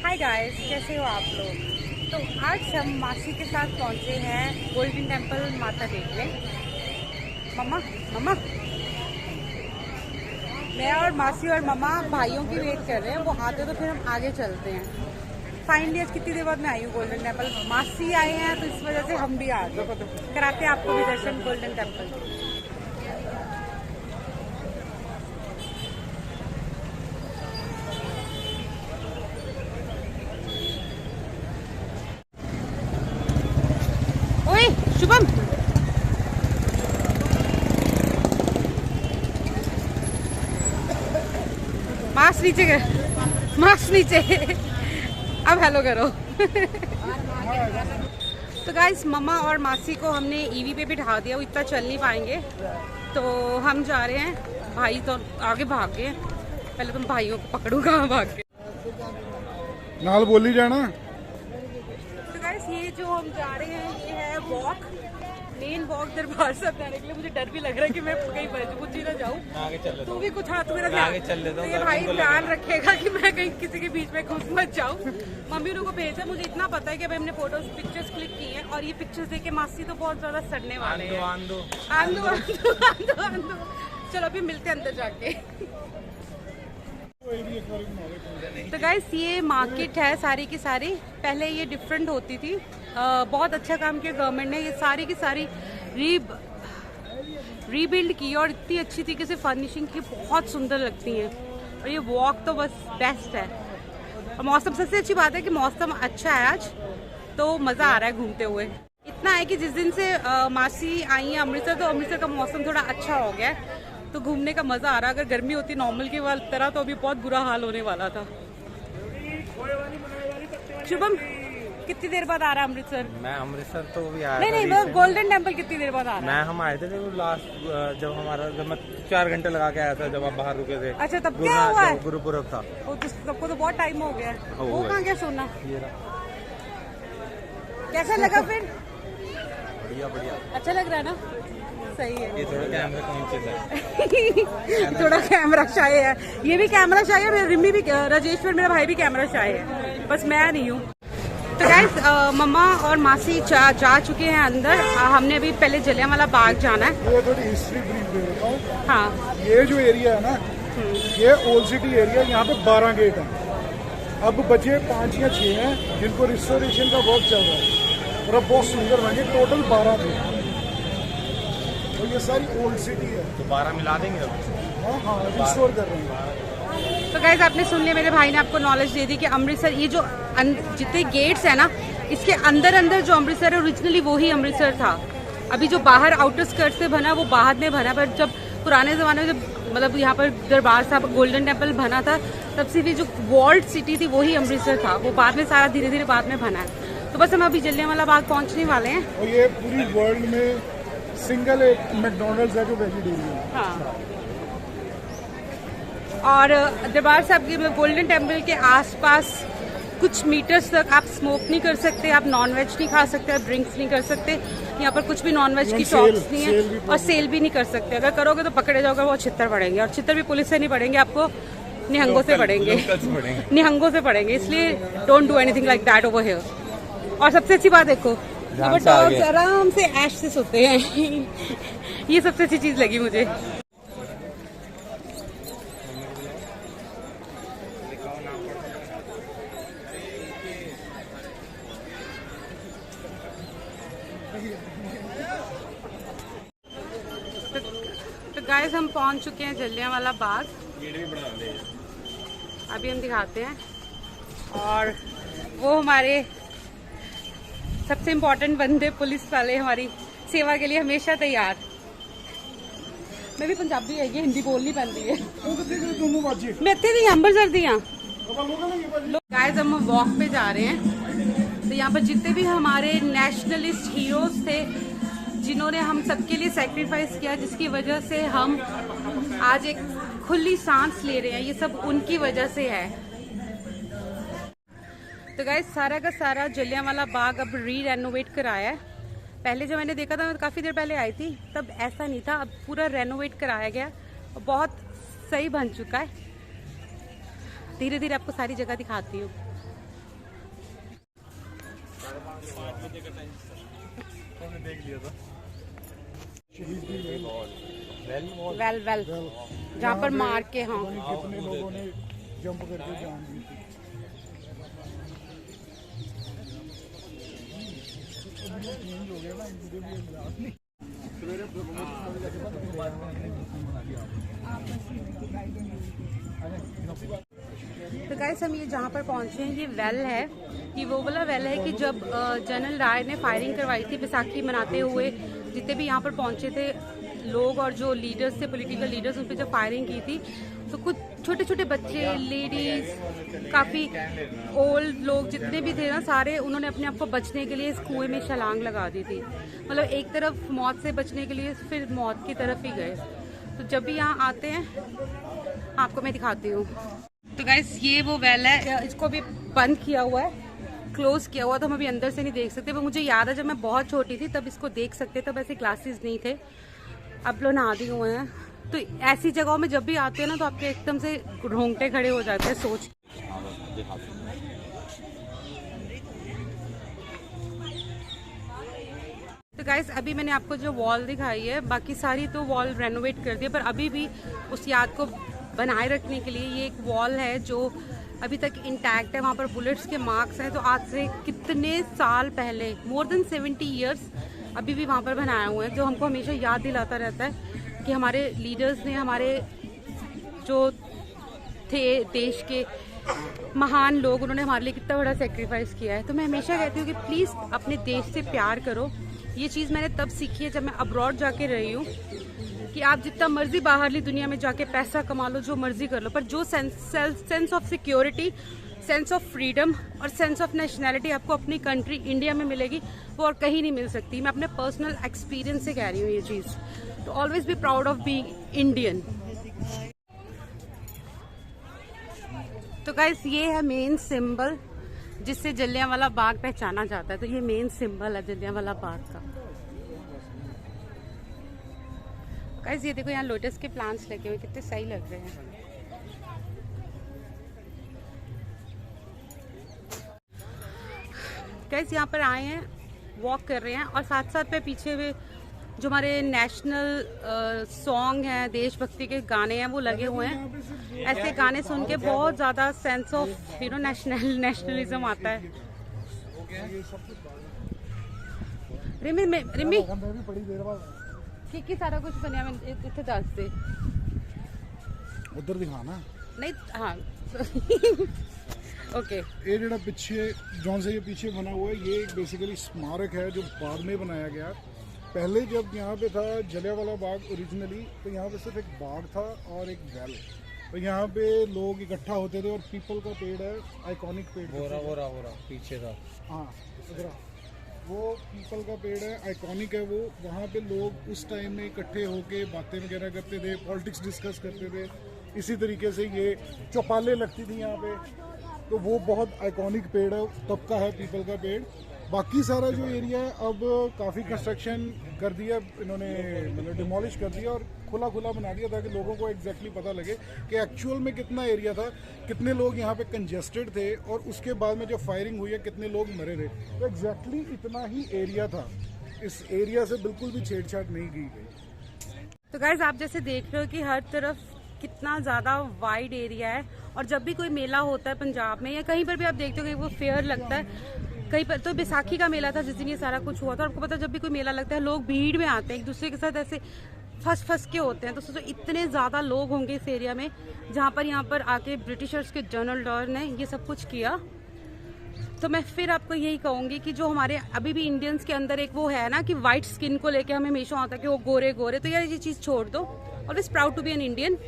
Hi guys, कैसे हो आप लोग। तो आज हम मासी के साथ पहुंचे हैं गोल्डन टेम्पल माता देखने। मम्मा मम्मा मैं और मासी और मम्मा भाइयों की वेट कर रहे हैं, वो आते तो फिर हम आगे चलते हैं। फाइनली आज कितनी देर बाद मैं आई हूँ गोल्डन टेम्पल। मासी आए हैं तो इस वजह से हम भी आ गए। कराते हैं आपको भी दर्शन गोल्डन टेम्पल के। शुभम, मास्क नीचे कर, मास्क नीचे। अब हेलो करो। तो गाइस, मम्मा और मासी को हमने ईवी पे बिठा दिया, वो इतना चल नहीं पाएंगे तो हम जा रहे हैं। भाई तो आगे भाग गए। पहले तुम भाइयों को पकड़ो, कहाँ भाग गए। नाल बोली जाना। तो गाइस, ये जो हम जा रहे हैं ये है वॉक, मेन वॉक दरबार साहब जाने के लिए। मुझे डर भी लग रहा है कि मैं कहीं बची ना जाऊँ। तू भी कुछ हाथ मेरा ध्यान, तो ये भाई ध्यान रखेगा कि मैं कहीं किसी के बीच में घुस मत जाऊँ। मम्मी लोगों को भेजा, मुझे इतना पता है कि अभी हमने फोटोज पिक्चर्स क्लिक की हैं और ये पिक्चर्स देख के मासी तो बहुत ज्यादा सड़ने वाले हैं। आंदो। चलो अभी मिलते हैं अंदर जाके। तो गाइस, ये मार्केट है सारी की सारी। पहले ये डिफरेंट होती थी। बहुत अच्छा काम किया गवर्नमेंट ने। ये सारी की सारी रीबिल्ड की और इतनी अच्छी तरीके से फर्निशिंग की, बहुत सुंदर लगती हैं। और ये वॉक तो बस बेस्ट है। और मौसम, सबसे अच्छी बात है कि मौसम अच्छा है आज, तो मज़ा आ रहा है घूमते हुए। इतना है कि जिस दिन से मासी आई है अमृतसर, तो अमृतसर का मौसम थोड़ा अच्छा हो गया है, तो घूमने का मज़ा आ रहा है। अगर गर्मी होती नॉर्मल की तरह तो अभी बहुत बुरा हाल होने वाला था। शुभम, कितनी देर बाद आ रहा है अमृतसर? मैं अमृतसर तो भी आया नहीं, वो गोल्डन टेम्पल कितनी देर बाद आ रहा है? हम आए थे लास्ट, जब मैं 4 घंटे लगा के आया था, जब आप बाहर रुके थे। अच्छा, तब क्या हुआ है? गुरुपुरब था। सबको तो बहुत टाइम हो गया है। वो कहाँ गया सोना? कैसा लगा फिर? बढ़िया। अच्छा लग रहा है ना? सही है। ये थोड़ा कैमरा कॉन्शियस है। थोड़ा कैमरा शाय है। ये भी कैमरा शाय है। रिमी भी, राजेश्वर मेरा भाई भी कैमरा शाय है, बस मैं नहीं हूँ। तो गाइस, मम्मा और मासी जा चुके हैं अंदर। हमने अभी पहले जलियांवाला बाग जाना है। ये थोड़ी हिस्ट्री ब्रीफ दे देता हूँ। हाँ, ये जो एरिया है ना, ये ओल्ड सिटी एरिया। यहाँ पे 12 गेट हैं। अब बचे 5 या 6 हैं जिनको रिस्टोरेशन का वर्क चल रहा है और अब बहुत सुंदर बने। टोटल 12 थे। तो ये सारी ओल्ड सिटी है। तो 12 मिला देंगे अब? हाँ, रिस्टोर कर रहे हैं। तो गाइस, आपने सुन लिया, मेरे भाई ने आपको नॉलेज दे दी कि अमृतसर, ये जो जितने गेट्स है ना, इसके अंदर जो अमृतसर है ओरिजिनली वो ही अमृतसर था। अभी जो बाहर आउटर स्कर्ट से बना वो बाद में बना, पर जब पुराने ज़माने में, जब मतलब यहाँ पर दरबार साहब गोल्डन टेम्पल बना था, तब से भी जो वॉल्ड सिटी थी वही अमृतसर था। वो बाद में सारा धीरे धीरे बाद में बना है। तो बस हम अभी जलियांवाला बाग पहुँचने वाले हैं। और ये पूरी वर्ल्ड में सिंगल एक मैकडोनल्ड्स है जो वेजिटेरियन। हाँ, और दरबार साहब के गोल्डन टेम्पल के आसपास कुछ मीटर्स तक आप स्मोक नहीं कर सकते, आप नॉनवेज नहीं खा सकते, आप ड्रिंक्स नहीं कर सकते। यहाँ पर कुछ भी नॉनवेज की शॉप्स नहीं है और सेल भी नहीं कर सकते। अगर करोगे तो पकड़े जाओगे, वो छित्तर पड़ेंगे। और छित्तर भी पुलिस से नहीं पड़ेंगे, आपको निहंगों से पड़ेंगे। निहंगों से पड़ेंगे। इसलिए don't do anything like that over here. और सबसे अच्छी बात देखो, डॉग्स आराम से ऐश से सोते हैं। ये सबसे अच्छी चीज लगी मुझे। तो गाइस, हम पहुंच चुके हैं जलियांवाला बाग। अभी हम दिखाते हैं। और वो हमारे सबसे इम्पोर्टेंट बंदे, पुलिस वाले, हमारी सेवा के लिए हमेशा तैयार। मैं भी पंजाबी है, ये हिंदी बोलनी पैंती है। मैं इतने दी अंबरसर दी हाँ। गाइस, हम वॉक पे जा रहे हैं। तो यहाँ पर जितने भी हमारे नेशनलिस्ट हीरोज थे, जिन्होंने हम सबके लिए सेक्रीफाइस किया, जिसकी वजह से हम आज एक खुली सांस ले रहे हैं, ये सब उनकी वजह से है। तो गाइस, सारा का सारा जलियांवाला बाग अब रीरेनोवेट कराया है। पहले जब मैंने देखा था, मैं काफ़ी देर पहले आई थी, तब ऐसा नहीं था। अब पूरा रेनोवेट कराया गया और बहुत सही बन चुका है। धीरे धीरे आपको सारी जगह दिखाती हूँ। हमने देख लिया था। शहीद की वेल वेल वेल जहाँ पर मार के, हाँ पता नहीं कितने लोगों ने जंप करके जान दी थी। चेंज हो गया ना, मुझे भी याद नहीं। तो गाइस हम ये जहाँ पर पहुँचे हैं ये वेल है, कि वो वाला वेल है कि जब जनरल डायर ने फायरिंग करवाई थी बैसाखी मनाते हुए, जितने भी यहाँ पर पहुँचे थे लोग और जो लीडर्स थे, पॉलिटिकल लीडर्स, उन पर जब फायरिंग की थी तो कुछ छोटे छोटे बच्चे, लेडीज, काफ़ी ओल्ड लोग जितने भी थे ना, सारे उन्होंने अपने आप को बचने के लिए इस कुएं में छलांग लगा दी थी। मतलब एक तरफ मौत से बचने के लिए फिर मौत की तरफ ही गए। तो जब भी यहाँ आते हैं आपको मैं दिखाती हूँ। तो गाइस ये वो वेल है, इसको भी बंद किया हुआ है, क्लोज किया हुआ, तो हम अभी अंदर से नहीं देख सकते। पर मुझे याद है जब मैं बहुत छोटी थी तब इसको देख सकते, तब ऐसे ग्लासेस नहीं थे, अब लोग नहा दिए हुए हैं। तो ऐसी जगहों में जब भी आते हैं ना तो आपके एकदम से रोंगटे खड़े हो जाते हैं सोच। तो गाइस अभी मैंने आपको जो वॉल दिखाई है, बाकी सारी तो वॉल रेनोवेट कर दी है, पर अभी भी उस याद को बनाए रखने के लिए ये एक वॉल है जो अभी तक इंटैक्ट है। वहाँ पर बुलेट्स के मार्क्स हैं, तो आज से कितने साल पहले, मोर देन 70 ईयर्स अभी भी वहाँ पर बनाए हुए हैं, जो हमको हमेशा याद दिलाता रहता है कि हमारे लीडर्स ने, हमारे जो थे देश के महान लोग, उन्होंने हमारे लिए कितना बड़ा सेक्रीफाइस किया है। तो मैं हमेशा कहती हूँ कि प्लीज़ अपने देश से प्यार करो। ये चीज़ मैंने तब सीखी है जब मैं अब्रॉड जाके रही हूँ, कि आप जितना मर्जी बाहरली दुनिया में जाके पैसा कमा लो, जो मर्जी कर लो, पर जो sense of security, sense of freedom और सेंस ऑफ नेशनैलिटी आपको अपनी कंट्री इंडिया में मिलेगी, वो और कहीं नहीं मिल सकती। मैं अपने पर्सनल एक्सपीरियंस से कह रही हूँ ये चीज़। तो always be proud of being Indian. तो गाइस ये है मेन सिंबल जिससे जलियांवाला बाग पहचाना जाता है। तो ये मेन सिंबल है जलियांवाला बाग का। गाइस ये देखो यहाँ लोटस के प्लांट्स लगे हुए, कितने सही लग रहे हैं। गाइस यहाँ पर आए हैं, वॉक कर रहे हैं, और साथ साथ पे पीछे भी जो हमारे नेशनल सॉन्ग हैं, देशभक्ति के गाने हैं, वो लगे हुए हैं। ऐसे गाने सुन के बहुत ज़्यादा सेंस ऑफ नेशनलिज्म आता है। रिमी की सारा कुछ बनिया में इतने दसते उधर दिखाना नहीं, हाँ ओके। ये जरा पीछे जौन से ये पीछे बना हुआ है, ये एक बेसिकली स्मारक है जो बाद में बनाया गया। पहले जब यहाँ पे था जलियांवाला बाग ओरिजिनली, तो यहाँ पे सिर्फ एक बाग था और एक वेल, तो यहाँ पे लोग इकट्ठा होते थे। और पीपल का पेड़ है, आइकॉनिक पेड़, वो पीछे था, हाँ वो पीपल का पेड़ है, आइकॉनिक है वो। वहाँ पे लोग उस टाइम में इकट्ठे होके बातें वगैरह करते थे, पॉलिटिक्स डिस्कस करते थे। इसी तरीके से ये चौपालें लगती थी यहाँ पे, तो वो बहुत आइकॉनिक पेड़ है, तब का है पीपल का पेड़। बाकी सारा जो एरिया है अब काफ़ी कंस्ट्रक्शन कर दिया इन्होंने, मतलब डिमोलिश कर दिया और खुला खुला बना दिया, ताकि लोगों को एग्जैक्टली पता लगे कि एक्चुअल में कितना एरिया था, कितने लोग यहाँ पे कंजेस्टेड थे, और उसके बाद में जब फायरिंग हुई है कितने लोग मरे थे। तो एग्जैक्टली इतना ही एरिया था, इस एरिया से बिल्कुल भी छेड़छाड़ नहीं की गई। तो गाइस आप जैसे देख रहे हो कि हर तरफ कितना ज़्यादा वाइड एरिया है, और जब भी कोई मेला होता है पंजाब में या कहीं पर भी आप देखते हो कि वो फेयर लगता है, कहीं पर तो बैसाखी का मेला था जिस दिन ये सारा कुछ हुआ था। आपको पता है जब भी कोई मेला लगता है लोग भीड़ में आते हैं, एक दूसरे के साथ ऐसे फंस के होते हैं। तो सोचो इतने ज़्यादा लोग होंगे इस एरिया में, जहाँ पर यहाँ पर आके ब्रिटिशर्स के जनरल डायर ने ये सब कुछ किया। तो मैं फिर आपको यही कहूँगी कि जो हमारे अभी भी इंडियंस के अंदर एक वो है ना कि वाइट स्किन को लेके हमें हमेशा होता है कि वो गोरे गोरे, तो यार ये चीज़ छोड़ दो। Always proud to be an Indian.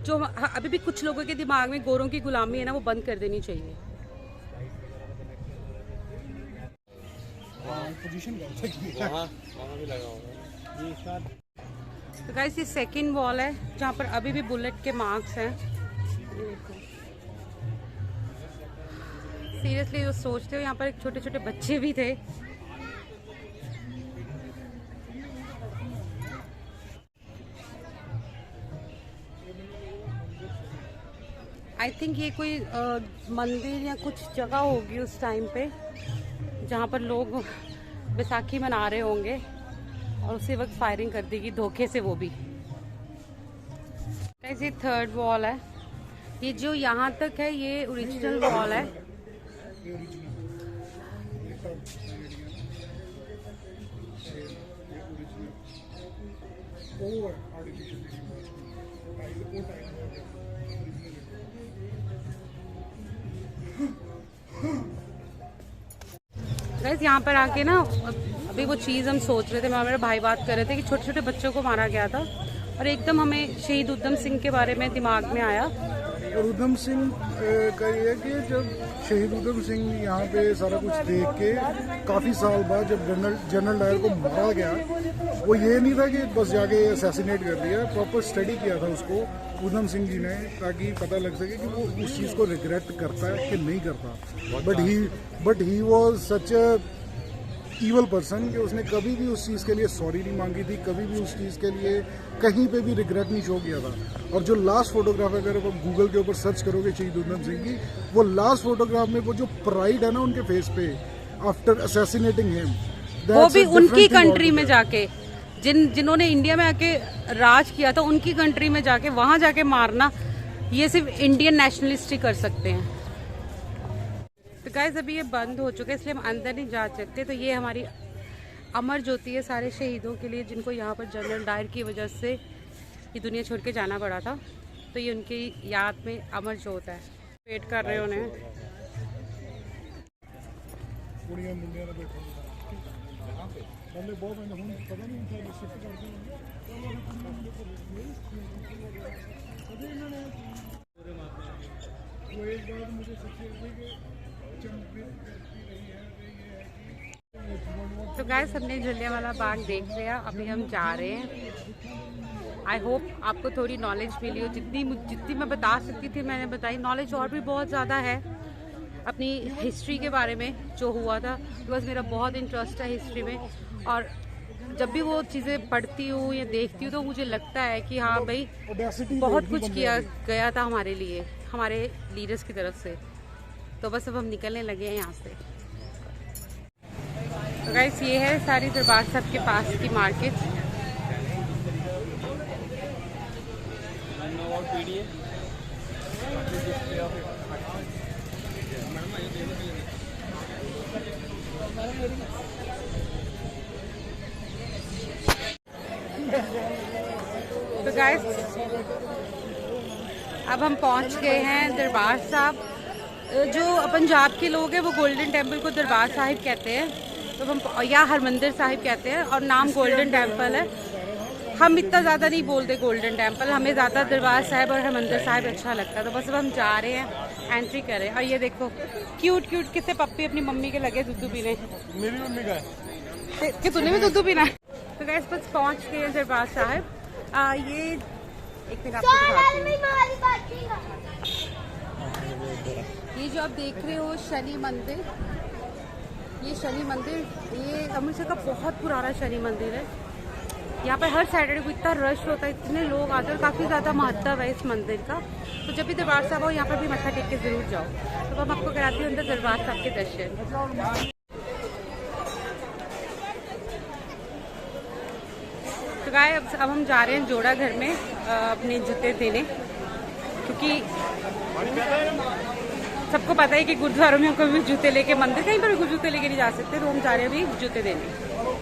जो अभी भी कुछ लोगों के दिमाग में गोरों की गुलामी है ना, वो बंद कर देनी चाहिए। तो गाइस ये सेकंड वॉल है जहाँ पर अभी भी बुलेट के मार्क्स हैं। सीरियसली जो सोचते हो, यहाँ पर एक छोटे छोटे बच्चे भी थे। आई थिंक ये कोई मंदिर या कुछ जगह होगी उस टाइम पे, जहाँ पर लोग बैसाखी मना रहे होंगे और उसी वक्त फायरिंग कर देगी धोखे से वो भी। ये थर्ड वॉल है, ये जो यहाँ तक है ये ओरिजिनल वॉल है। गाइस यहाँ पर आके ना अभी वो चीज़ हम सोच रहे थे, मैं और मेरे भाई बात कर रहे थे कि छोटे छोटे बच्चों को मारा गया था और एकदम हमें शहीद उधम सिंह के बारे में दिमाग में आया। और उधम सिंह का ये है कि जब शहीद उधम सिंह यहाँ पे सारा कुछ देख के काफ़ी साल बाद जब जनरल डायर को मारा गया, वो ये नहीं था कि बस जाके असैसिनेट कर दिया, प्रॉपर स्टडी किया था उसको उधम सिंह जी ने, ताकि पता लग सके कि वो उस चीज़ को रिग्रेट करता है कि नहीं करता। But he was such a evil person कि उसने कभी भी उस चीज़ के लिए सॉरी नहीं मांगी थी, कभी भी उस चीज़ के लिए कहीं पे भी रिग्रेट नहीं शो किया था। और जो लास्ट फोटोग्राफ अगर आप गूगल के ऊपर सर्च करोगे शहीद उधम सिंह की, वो लास्ट फोटोग्राफ में वो जो प्राइड है ना उनके फेस पे आफ्टर असैसिनेटिंग हिम, वो भी उनकी कंट्री में जाके, जिन्होंने इंडिया में आके राज किया था उनकी कंट्री में जाके वहां जाके मारना, ये सिर्फ इंडियन नेशनलिस्ट ही कर सकते हैं। तो गाइस अभी ये बंद हो चुका है इसलिए हम अंदर नहीं जा सकते। तो ये हमारी अमर ज्योति है सारे शहीदों के लिए जिनको यहाँ पर जनरल डायर की वजह से ये दुनिया छोड़ के जाना पड़ा था, तो ये उनकी याद में अमर ज्योत है। वेट कर रहे उन्हें। तो गाइस हमने जलियांवाला बाग देख लिया, अभी हम जा रहे हैं। आई होप आपको थोड़ी नॉलेज मिली हो, जितनी मैं बता सकती थी मैंने बताई। नॉलेज और भी बहुत ज़्यादा है अपनी हिस्ट्री के बारे में जो हुआ था, बिकॉज मेरा बहुत इंटरेस्ट है हिस्ट्री में, और जब भी वो चीज़ें पढ़ती हूँ या देखती हूँ तो मुझे लगता है कि हाँ भाई बहुत कुछ किया गया था हमारे लिए, हमारे लीडर्स की तरफ से। तो बस अब हम निकलने लगे हैं यहाँ से। तो गाइस ये है सारी दरबार साहब के पास की मार्केट। तो गाइस अब हम पहुंच गए हैं दरबार साहब। जो पंजाब के लोग हैं वो गोल्डन टेम्पल को दरबार साहिब कहते हैं, तो हम या हरमंदिर साहिब कहते हैं, और नाम गोल्डन टेम्पल है। हम इतना ज़्यादा नहीं बोलते गोल्डन टेम्पल, हमें ज़्यादा दरबार साहिब और हरमंदिर साहिब अच्छा लगता है। तो बस अब हम जा रहे हैं, एंट्री करें। और ये देखो क्यूट क्यूट कितने पप्पी अपनी मम्मी के लगे दूध पीने। मेरी मम्मी का है कि तूने भी दूध पीना है। तो गैस बस पहुँच गए दरबार साहिब। ये एक मिनट आपको दिखाती हूँ। ये जो आप देख रहे हो शनि मंदिर, ये शनि मंदिर, ये अमृतसर का बहुत पुराना शनि मंदिर है। यहाँ पर हर सैटरडे को इतना रश होता है, इतने लोग आते हैं, काफ़ी ज़्यादा महत्व है इस मंदिर का। तो जब भी दरबार साहब हो यहाँ पर भी मत्था टेक के ज़रूर जाओ। तो हम आपको कराती हूँ अंदर दरबार साहब के दर्शन। तो गाय अब हम जा रहे हैं जोड़ा घर में अपने जूते देने, क्योंकि सबको पता है कि गुरुद्वारों में हम कभी भी जूते लेके मंदिर कहीं पर भी जूते लेके नहीं जा सकते। तो हम जा रहे हैं अभी जूते देने।